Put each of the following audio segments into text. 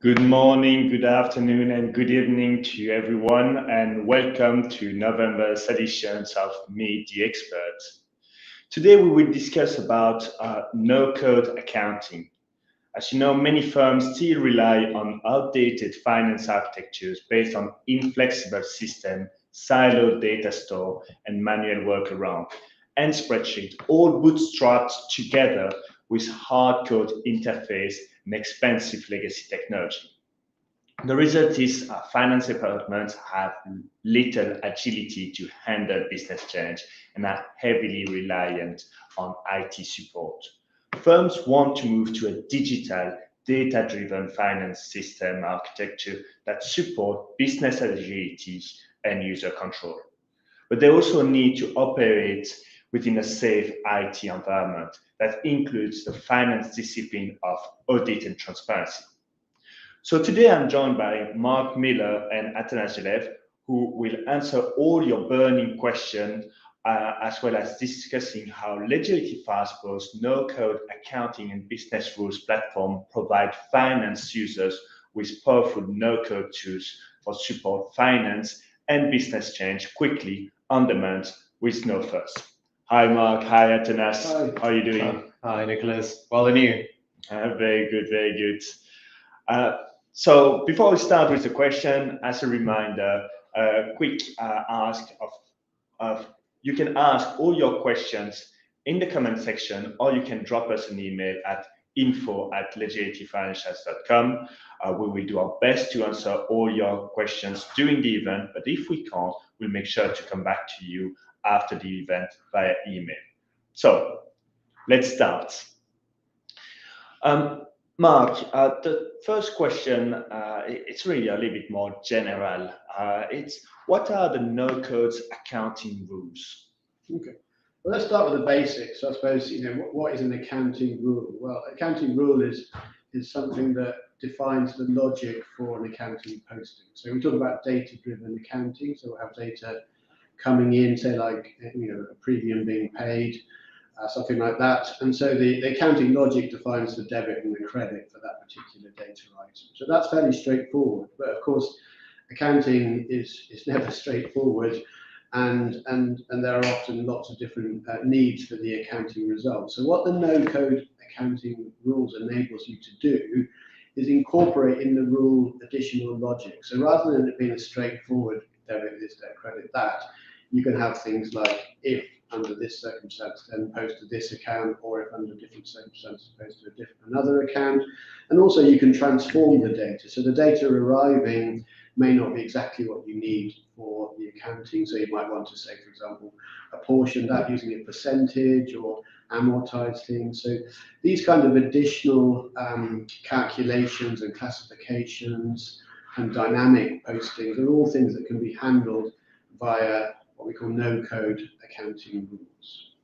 Good morning, good afternoon, and good evening to everyone, and welcome to November's editions of Meet the Expert. Today we will discuss about no-code accounting. As you know, many firms still rely on outdated finance architectures based on inflexible systems, siloed data store, and manual workaround, and spreadsheets, all bootstrapped together with hard-code interface and expensive legacy technology. The result is finance departments have little agility to handle business change and are heavily reliant on IT support. Firms want to move to a digital, data-driven finance system architecture that support business agility and user control. But they also need to operate within a safe IT environment that includes the finance discipline of audit and transparency. So today I'm joined by Mark Miller and Atanas Gelev, who will answer all your burning questions, as well as discussing how Legility Fastpo's no-code accounting and business rules platform provide finance users with powerful no-code tools for support finance and business change quickly on demand with no fuss. Hi Mark, hi Atanas, Hi. How are you doing? Hi Nicholas, well and you? Very good, very good. So before we start with the question, as a reminder, a quick ask of you can ask all your questions in the comment section, or you can drop us an email at info@legilityfinancials.com. We will do our best to answer all your questions during the event, but if we can't, we'll make sure to come back to you after the event via email. So let's start. Mark, the first question, it's really a little bit more general. It's what are the no-codes accounting rules? Okay. Well, let's start with the basics. So I suppose, what is an accounting rule? Well, accounting rule is something that defines the logic for an accounting posting. So we talk about data-driven accounting. So we'll have data coming in, say like, a premium being paid, something like that. And so the accounting logic defines the debit and the credit for that particular data item. So that's fairly straightforward. But of course, accounting is never straightforward. And there are often lots of different needs for the accounting results. So what the no-code accounting rules enables you to do is incorporate in the rule additional logic. So rather than it being a straightforward debit this, debit, credit that, you can have things like if under this circumstance then post to this account, or if under different circumstances post to another account. And also you can transform the data. So the data arriving may not be exactly what you need for the accounting. So you might want to say, for example, apportion that using a percentage or amortize things. So these kind of additional calculations and classifications and dynamic postings are all things that can be handled via what we call no-code accounting rules.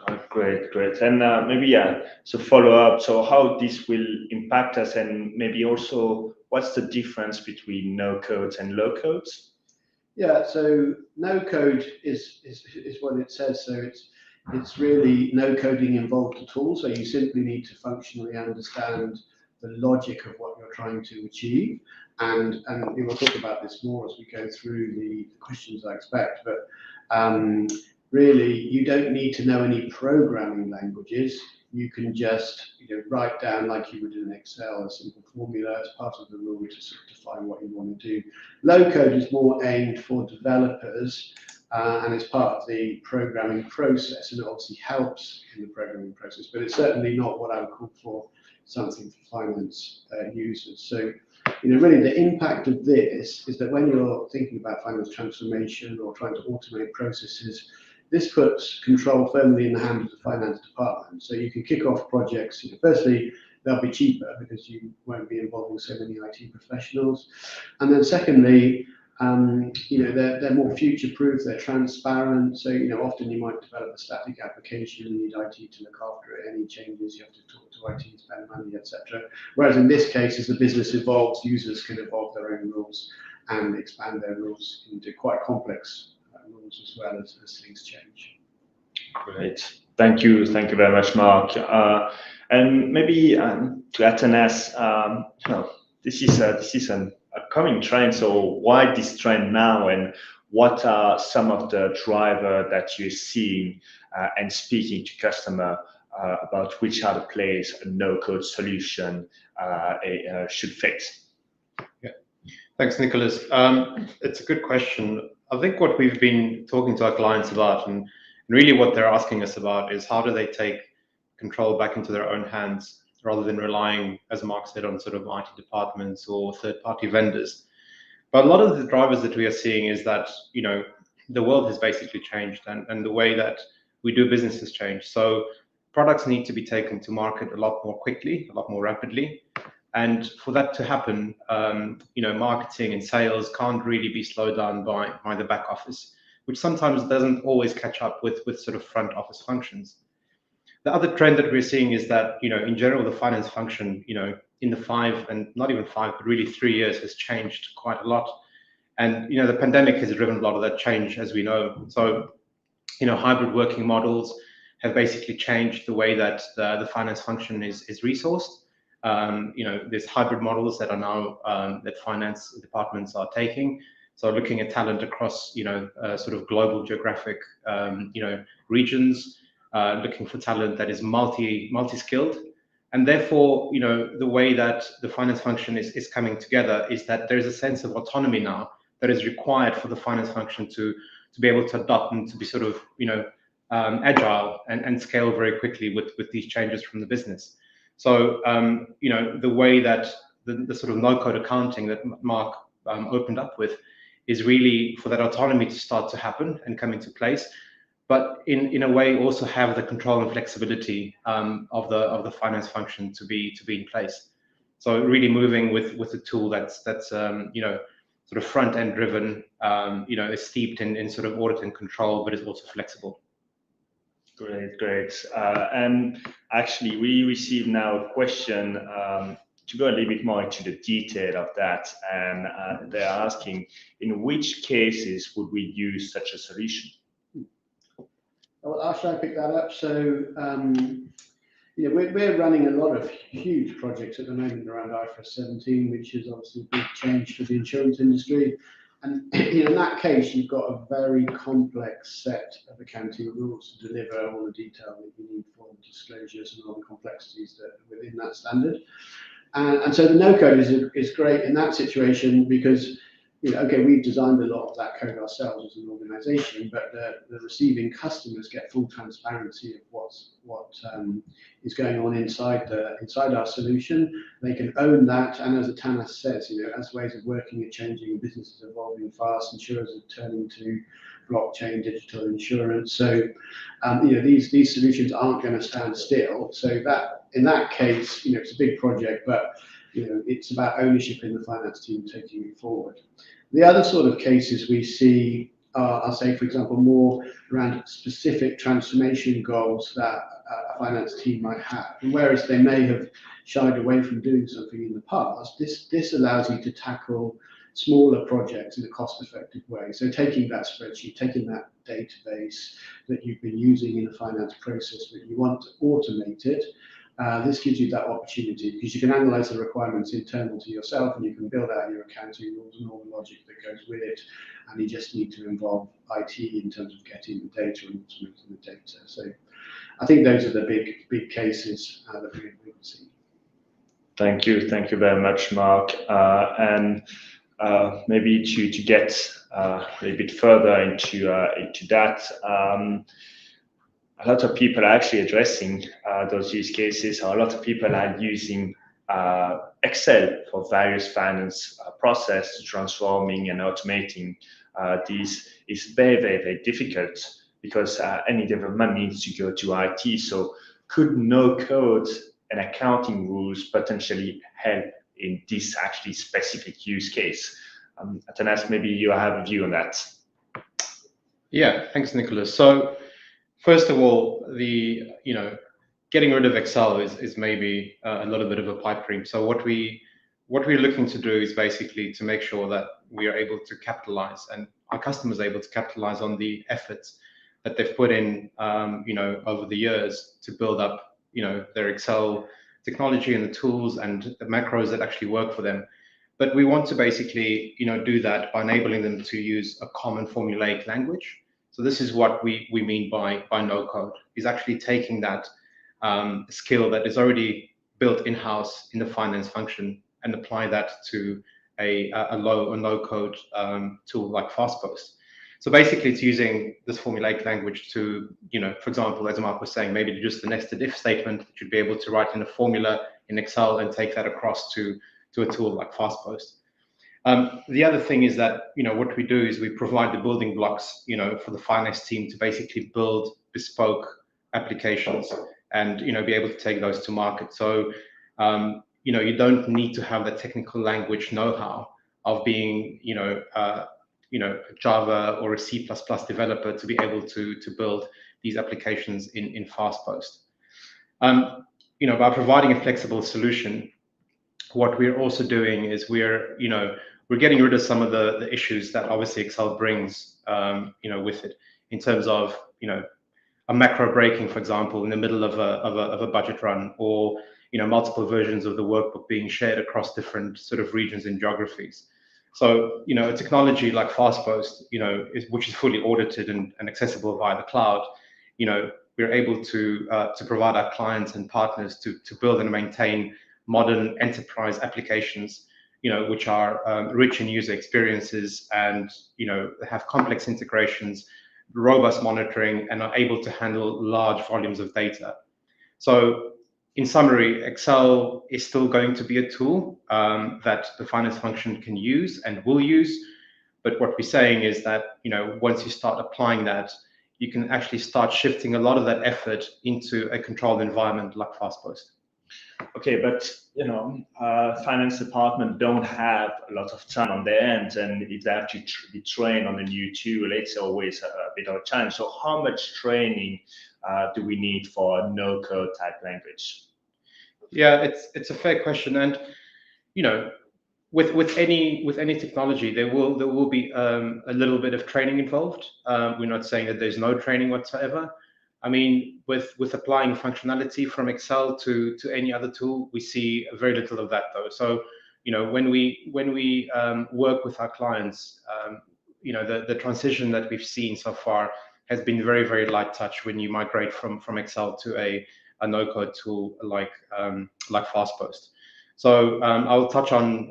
Oh, great. And maybe, so follow up. So how this will impact us, and maybe also what's the difference between no-codes and low-codes? Yeah, so no-code is what it says. So it's really no coding involved at all. So you simply need to functionally understand the logic of what you're trying to achieve. And we'll talk about this more as we go through the questions I expect. But really, you don't need to know any programming languages. You can just write down, like you would in Excel, a simple formula as part of the rule to sort of define what you want to do. Low code is more aimed for developers, and it's part of the programming process, and it obviously helps in the programming process, but it's certainly not what I would call for something for finance users. So, really the impact of this is that when you're thinking about finance transformation or trying to automate processes, this puts control firmly in the hands of the finance department. So you can kick off projects. Firstly, they'll be cheaper because you won't be involving so many IT professionals. And then secondly, they're more future-proof, they're transparent. So, often you might develop a static application and need IT to look after it. Any changes, you have to talk to IT, spend money, etc. Whereas in this case, as the business evolves, users can evolve their own rules and expand their rules into quite complex rules as well as things change. Great. Thank you very much, Mark. And maybe to Atanas, this is a coming trend. So why this trend now, and what are some of the drivers that you're seeing and speaking to customer about which are the place a no-code solution should fit? Yeah, thanks, Nicholas. It's a good question. I think what we've been talking to our clients about, and really what they're asking us about, is how do they take control back into their own hands rather than relying, as Mark said, on sort of IT departments or third-party vendors. But a lot of the drivers that we are seeing is that, you know, the world has basically changed, and the way that we do business has changed. So products need to be taken to market a lot more quickly, a lot more rapidly. And for that to happen, you know, marketing and sales can't really be slowed down by the back office, which sometimes doesn't always catch up with sort of front office functions. The other trend that we're seeing is that, you know, in general, the finance function, you know, in the 5 and not even 5, but really 3 years has changed quite a lot. And, you know, the pandemic has driven a lot of that change, as we know. So, you know, hybrid working models have basically changed the way that the finance function is resourced. You know, there's hybrid models that are now that finance departments are taking. So looking at talent across, you know, sort of global geographic, you know, regions, looking for talent that is multi-skilled. And therefore, you know, the way that the finance function is coming together is that there's a sense of autonomy now that is required for the finance function to be able to adopt and to be sort of, you know, agile and scale very quickly with these changes from the business. So, you know, the way that the sort of no-code accounting that Mark opened up with is really for that autonomy to start to happen and come into place, but in a way also have the control and flexibility of the finance function to be in place. So really moving with a tool that's you know, sort of front end driven, you know, is steeped in sort of audit and control, but is also flexible. Great. And actually, we received now a question to go a little bit more into the detail of that, and they're asking, in which cases would we use such a solution? Well, I'll try and pick that up. So, yeah, we're running a lot of huge projects at the moment around IFRS17, which is obviously a big change for the insurance industry. And you know, in that case, you've got a very complex set of accounting rules to deliver all the detail that you need for the disclosures and all the complexities that are within that standard. And so the no-code is great in that situation because, you know, okay, we've designed a lot of that code ourselves as an organization, but the receiving customers get full transparency of what is going on inside our solution. They can own that, and as Atanas says, you know, as ways of working are changing, businesses are evolving fast, insurers are turning to blockchain, digital insurance. So, you know, these solutions aren't going to stand still. So that in that case, you know, it's a big project, but you know, it's about ownership in the finance team taking it forward. The other sort of cases we see are, I'll say, for example, more around specific transformation goals that a finance team might have. And whereas they may have shied away from doing something in the past, this allows you to tackle smaller projects in a cost-effective way. So taking that spreadsheet, taking that database that you've been using in a finance process, but you want to automate it, this gives you that opportunity because you can analyze the requirements internal to yourself and you can build out your accounting rules and all the logic that goes with it. And you just need to involve IT in terms of getting the data and automating the data. So I think those are the big cases that we see. Thank you very much, Mark. And maybe to get a little bit further into that, a lot of people are actually addressing those use cases. A lot of people are using Excel for various finance process, transforming and automating. This is very difficult because any development needs to go to IT. So could no code and accounting rules potentially help in this actually specific use case? Atanas, maybe you have a view on that. Yeah, thanks, Nicholas. So first of all, getting rid of Excel is maybe a little bit of a pipe dream. So what we're looking to do is basically to make sure that we are able to capitalize and our customers are able to capitalize on the efforts that they've put in, over the years to build up, their Excel technology and the tools and the macros that actually work for them. But we want to basically, do that by enabling them to use a common formulaic language. So this is what we mean by no code, is actually taking that skill that is already built in-house in the finance function and apply that to a low or no code tool like FastPost. So basically it's using this formulaic language to, for example, as Mark was saying, maybe just a nested if statement that you'd be able to write in a formula in Excel and take that across to a tool like FastPost. The other thing is that, what we do is we provide the building blocks, for the finance team to basically build bespoke applications and, be able to take those to market. So, you don't need to have the technical language know-how of being, a Java or a C++ developer to be able to build these applications in FastPost. By providing a flexible solution, what we're also doing is we're getting rid of some of the issues that obviously Excel brings, with it in terms of, a macro breaking, for example, in the middle of a budget run, or, multiple versions of the workbook being shared across different sort of regions and geographies. So, a technology like FastPost, which is fully audited and accessible via the cloud, we're able to provide our clients and partners to build and maintain modern enterprise applications, which are rich in user experiences and, have complex integrations, robust monitoring, and are able to handle large volumes of data. So in summary, Excel is still going to be a tool that the finance function can use and will use. But what we're saying is that, once you start applying that, you can actually start shifting a lot of that effort into a controlled environment like FastPost. Okay, but finance department don't have a lot of time on their end, and if they have to be trained on a new tool, it's always a bit of a challenge. So how much training do we need for a no-code type language? Yeah, it's a fair question, and with any technology, there will be a little bit of training involved. We're not saying that there's no training whatsoever. I mean, with applying functionality from Excel to any other tool, we see very little of that though. So, when we work with our clients, the transition that we've seen so far has been very, very light touch when you migrate from Excel to a no-code tool like FastPost. So I'll touch on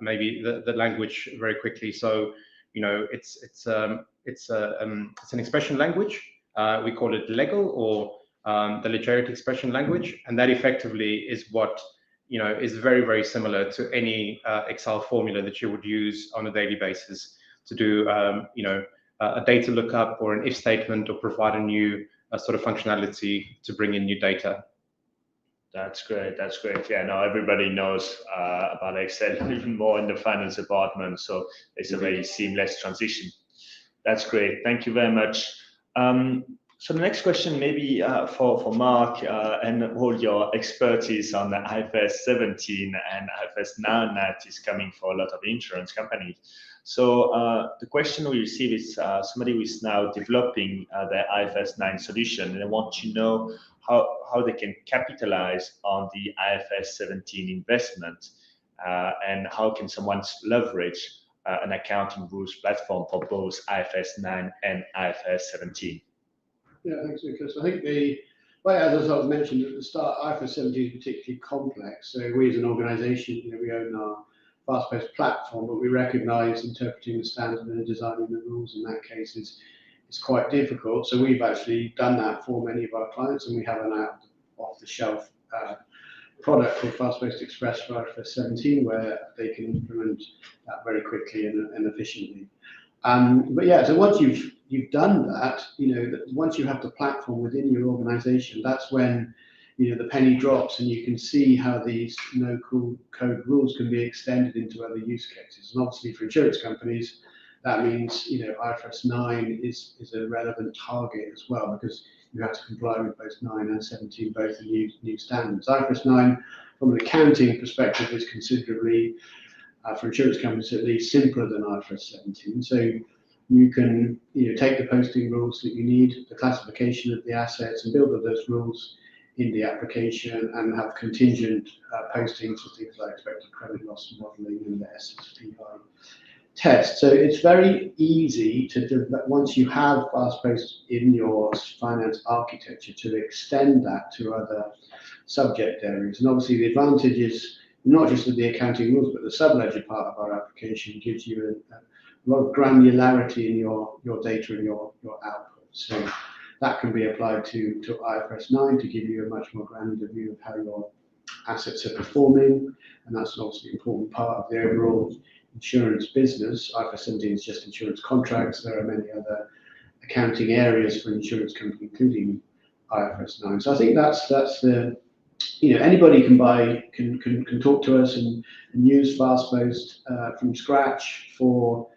maybe the language very quickly. So, it's an expression language. We call it Legel, or the Legeric expression language, and that effectively is what is very, very similar to any Excel formula that you would use on a daily basis to do a data lookup or an if statement, or provide a new sort of functionality to bring in new data. That's great. That's great. Yeah, now everybody knows about Excel, even more in the finance department. So it's a very seamless transition. That's great. Thank you very much. So the next question maybe for Mark and all your expertise on the IFRS 17 and IFRS 9 that is coming for a lot of insurance companies. So the question we receive is somebody who is now developing their IFRS 9 solution, and they want to know how they can capitalize on the IFRS 17 investment, and how can someone leverage an accounting rules platform for both IFRS 9 and IFRS 17. Yeah, thanks, Nicholas. I think as I mentioned at the start, IFRS 17 is particularly complex. So we as an organisation, we own our FastPost platform, but we recognise interpreting the standard and designing the rules in that case is quite difficult. So we've actually done that for many of our clients, and we have an off-the-shelf product called FastPost Express for IFRS 17, where they can implement that very quickly and efficiently. But yeah, so once you've done that, once you have the platform within your organisation, that's when the penny drops, and you can see how these no-code rules can be extended into other use cases. And obviously, for insurance companies, that means IFRS 9 is a relevant target as well, because you have to comply with both 9 and 17, both the new standards. IFRS 9, from an accounting perspective, is considerably, for insurance companies at least, simpler than IFRS 17. So you can take the posting rules that you need, the classification of the assets, and build up those rules in the application and have contingent postings for things like expected credit loss modeling and the SSPI test. So it's very easy to, once you have fast-post in your finance architecture, to extend that to other subject areas. And obviously the advantage is not just of the accounting rules, but the subledger part of our application gives you a lot of granularity in your data and your output. So that can be applied to IFRS9 to give you a much more granular view of how your assets are performing. And that's obviously an important part of the overall insurance business. IFRS17 is just insurance contracts. There are many other accounting areas for insurance company, including IFRS9. So I think that's the, anybody can talk to us and use fast-post from scratch for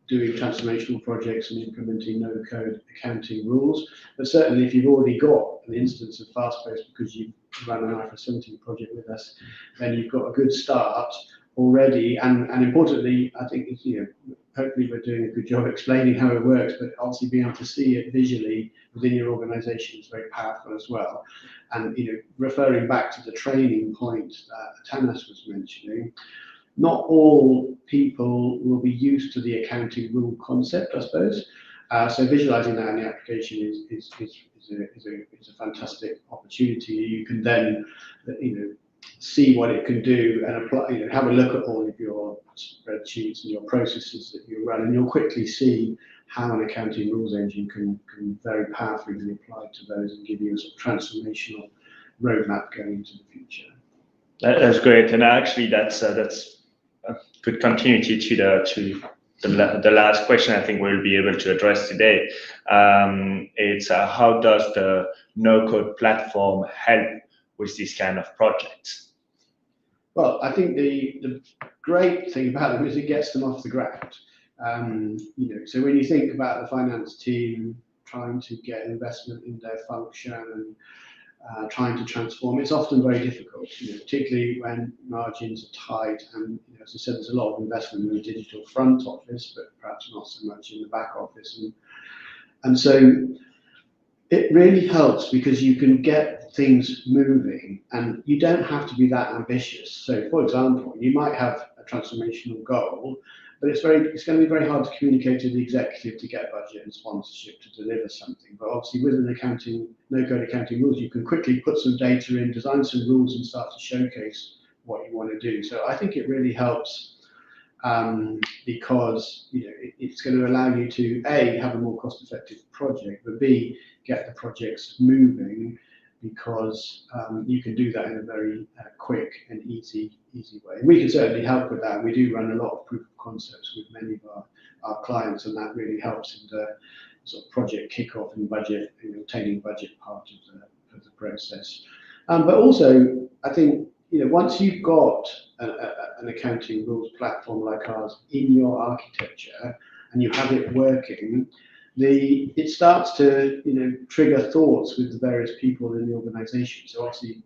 doing transformational projects and implementing no-code accounting rules. But certainly if you've already got an instance of fast-post because you've run an IFRS17 project with us, then you've got a good start already. And importantly, I think hopefully we're doing a good job explaining how it works, but obviously being able to see it visually within your organization is very powerful as well. And referring back to the training point that Tanas was mentioning, not all people will be used to the accounting rule concept, I suppose. So visualizing that in the application is a fantastic opportunity. You can then, see what it can do and apply. Have a look at all of your spreadsheets and your processes that you run, and you'll quickly see how an accounting rules engine can very powerfully be applied to those and give you a sort of transformational roadmap going into the future. That's great, and actually that's a good continuity to the last question I think we'll be able to address today. It's how does the no-code platform help with these kind of projects? Well, I think the great thing about them is it gets them off the ground. So when you think about the finance team trying to get investment in their function and trying to transform, it's often very difficult, particularly when margins are tight. And as I said, there's a lot of investment in the digital front office, but perhaps not so much in the back office. And so it really helps because you can get things moving and you don't have to be that ambitious. So for example, you might have a transformational goal, but it's going to be very hard to communicate to the executive to get budget and sponsorship to deliver something. But obviously with an no-code accounting rules, you can quickly put some data in, design some rules and start to showcase what you want to do. So I think it really helps because it's going to allow you to A, have a more cost-effective project, but B, get the projects moving, because you can do that in a very quick and easy way. And we can certainly help with that. We do run a lot of proof of concepts with many of our clients, and that really helps in the sort of project kickoff and budget, obtaining budget part of the process. But also, I think once you've got an accounting rules platform like ours in your architecture and you have it working, it starts to trigger thoughts with the various people in the organization. So obviously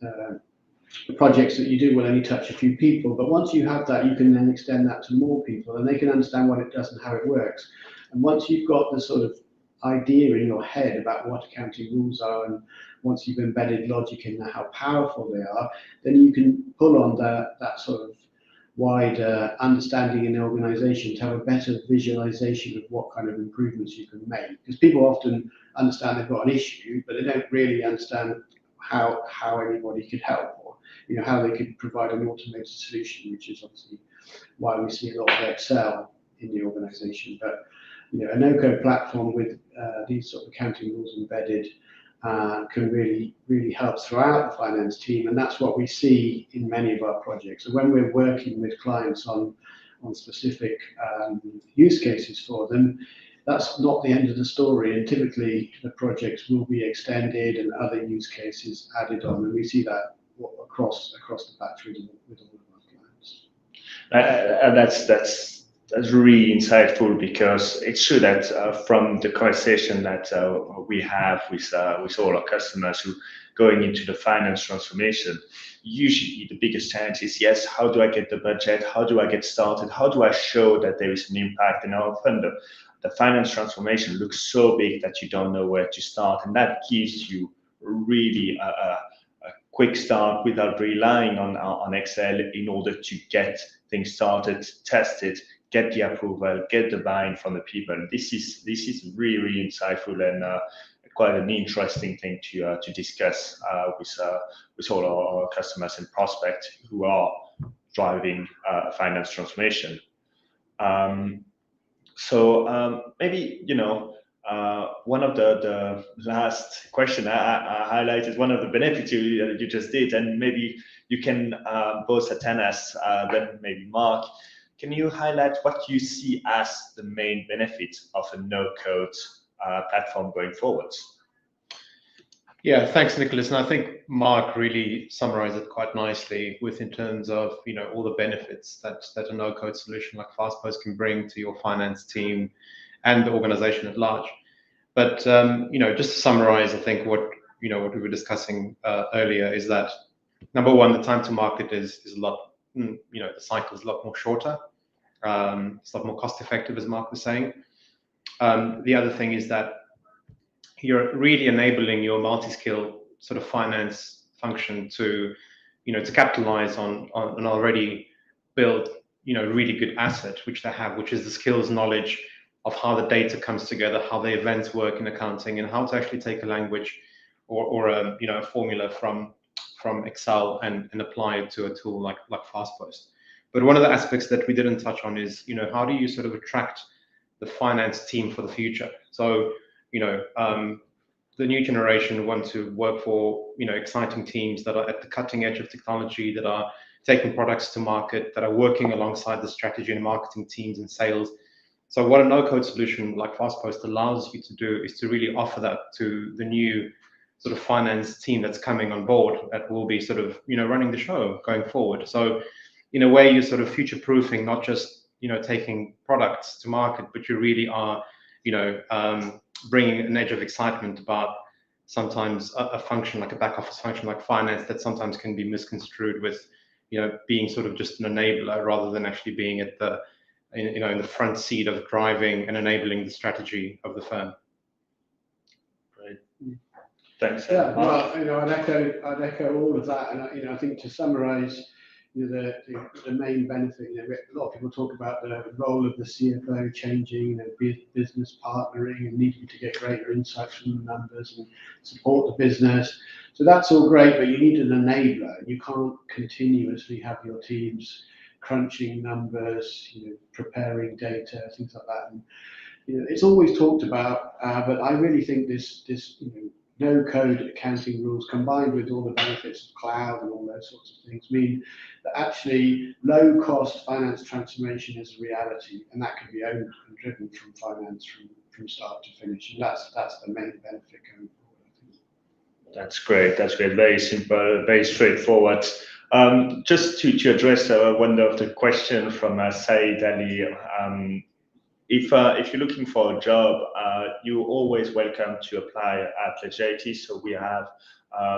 the projects that you do will only touch a few people, but once you have that, you can then extend that to more people and they can understand what it does and how it works. And once you've got the sort of idea in your head about what accounting rules are, and once you've embedded logic in how powerful they are, then you can pull on that sort of wider understanding in the organization to have a better visualization of what kind of improvements you can make. Because people often understand they've got an issue, but they don't really understand how anybody could help, or how they could provide an automated solution, which is obviously why we see a lot of Excel in the organization. But a no-code platform with these sort of accounting rules embedded can really help throughout the finance team, and that's what we see in many of our projects. So when we're working with clients on specific use cases for them, that's not the end of the story, and typically the projects will be extended and other use cases added on, and we see that across the battery with all of our clients. That's really insightful, because it's true that from the conversation that we have with all our customers who going into the finance transformation, usually the biggest challenge is, yes, how do I get the budget? How do I get started? How do I show that there is an impact? And often the finance transformation looks so big that you don't know where to start, and that gives you really a quick start without relying on Excel in order to get things started, test it, get the approval, get the buy-in from the people. This is really, really insightful and quite an interesting thing to discuss with all our customers and prospects who are driving finance transformation. Maybe, you know, one of the last question I highlighted, one of the benefits you just did, and maybe you can both Atanas, then maybe Mark, can you highlight what you see as the main benefit of a no-code platform going forward? Yeah, thanks, Nicholas. And I think Mark really summarized it quite nicely with in terms of, you know, all the benefits that a no-code solution like FastPost can bring to your finance team and the organization at large. But, you know, just to summarize, I think what we were discussing earlier is that, number one, the time to market is a lot, you know, the cycle is a lot more shorter. It's a lot more cost effective, as Mark was saying. The other thing is that you're really enabling your multi-skill sort of finance function to, you know, to capitalize on an already built, you know, really good asset, which they have, which is the skills, knowledge of how the data comes together, how the events work in accounting, and how to actually take a language or a, you know, a formula from Excel and apply it to a tool like FastPost. But one of the aspects that we didn't touch on is, you know, how do you sort of attract the finance team for the future? So, you know, the new generation want to work for, you know, exciting teams that are at the cutting edge of technology, that are taking products to market, that are working alongside the strategy and marketing teams and sales. So what a no-code solution like FastPost allows you to do is to really offer that to the new sort of finance team that's coming on board, that will be sort of, you know, running the show going forward. So in a way, you're sort of future-proofing, not just, you know, taking products to market, but you really are, you know, bringing an edge of excitement about sometimes a function like a back office function like finance that sometimes can be misconstrued with, you know, being sort of just an enabler rather than actually being at the, you know, in the front seat of driving and enabling the strategy of the firm. Great. Thanks. Yeah, well, you know, I'd echo all of that, and you know, I think to summarise, you know, the main benefit, you know, a lot of people talk about the role of the CFO changing, you know, business partnering and needing to get greater insights from the numbers and support the business. So that's all great, but you need an enabler. You can't continuously have your teams crunching numbers, you know, preparing data, things like that. And, you know, it's always talked about, but I really think this you know, no-code accounting rules combined with all the benefits of cloud and all those sorts of things mean that actually low-cost finance transformation is a reality, and that can be owned and driven from finance from start to finish, and that's the main benefit going forward, I think. That's great. That's great. Very simple, very straightforward. Just to address one of the questions from Saeed Ali. If you're looking for a job, you're always welcome to apply at Legility. So we have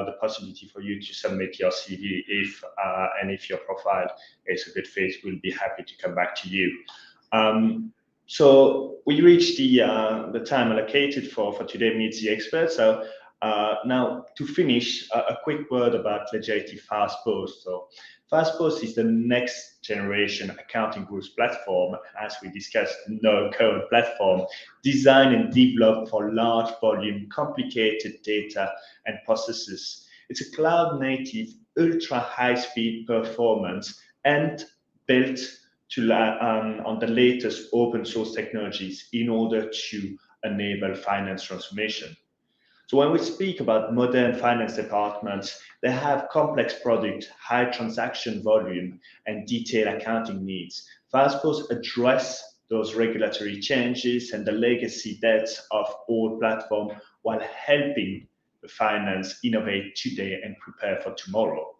the possibility for you to submit your CV if your profile is a good fit, we'll be happy to come back to you. So we reached the time allocated for today Meet the Expert. So now to finish, a quick word about Legility FastPost. So FastPost is the next generation accounting rules platform, as we discussed, no-code platform, designed and developed for large volume, complicated data and processes. It's a cloud-native, ultra-high-speed performance and built to on the latest open source technologies in order to enable finance transformation. So when we speak about modern finance departments, they have complex product, high transaction volume, and detailed accounting needs. FastPost address those regulatory changes and the legacy debts of old platform while helping the finance innovate today and prepare for tomorrow.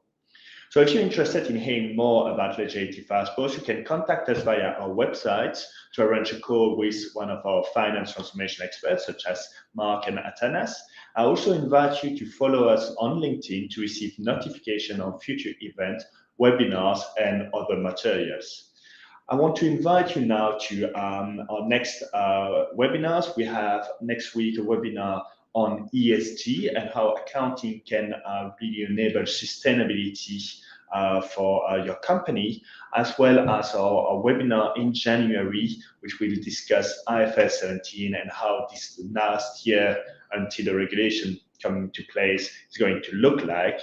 So if you're interested in hearing more about Legility FastPost, you can contact us via our website to arrange a call with one of our finance transformation experts, such as Mark and Atanas. I also invite you to follow us on LinkedIn to receive notification on future events, webinars, and other materials. I want to invite you now to our next webinars. We have next week a webinar on ESG and how accounting can really enable sustainability for your company, as well as our webinar in January, which will discuss IFRS 17 and how this last year until the regulation come into place is going to look like.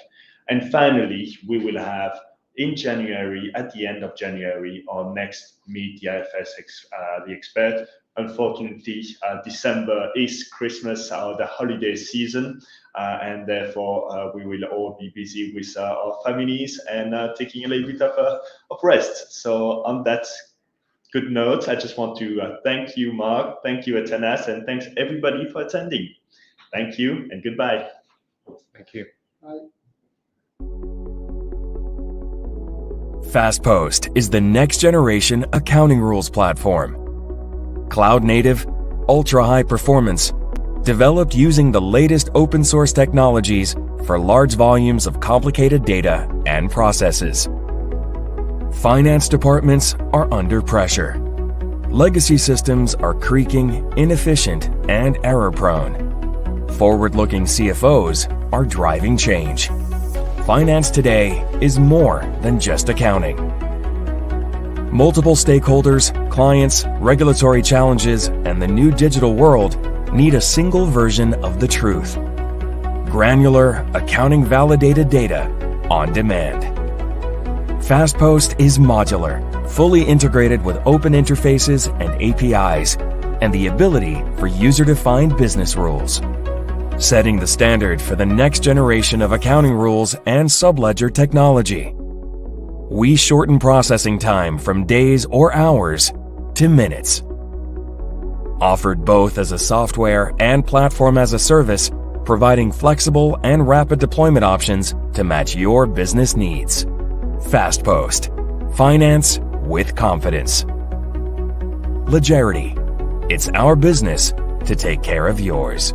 And finally, we will have in January, at the end of January, our next Meet the IFRS the Expert. Unfortunately, December is Christmas or the holiday season, and therefore we will all be busy with our families and taking a little bit of rest. So on that good note, I just want to thank you, Mark, thank you, Atanas, and thanks everybody for attending. Thank you and goodbye. Thank you. Bye. FastPost is the next generation accounting rules platform. Cloud native, ultra-high performance, developed using the latest open source technologies for large volumes of complicated data and processes. Finance departments are under pressure. Legacy systems are creaking, inefficient, and error-prone. Forward-looking CFOs are driving change. Finance today is more than just accounting. Multiple stakeholders, clients, regulatory challenges, and the new digital world need a single version of the truth. Granular, accounting-validated data on demand. FastPost is modular, fully integrated with open interfaces and APIs, and the ability for user-defined business rules. Setting the standard for the next generation of accounting rules and subledger technology. We shorten processing time from days or hours to minutes. Offered both as a software and platform as a service, providing flexible and rapid deployment options to match your business needs. FastPost. Finance with confidence. Legerity. It's our business to take care of yours.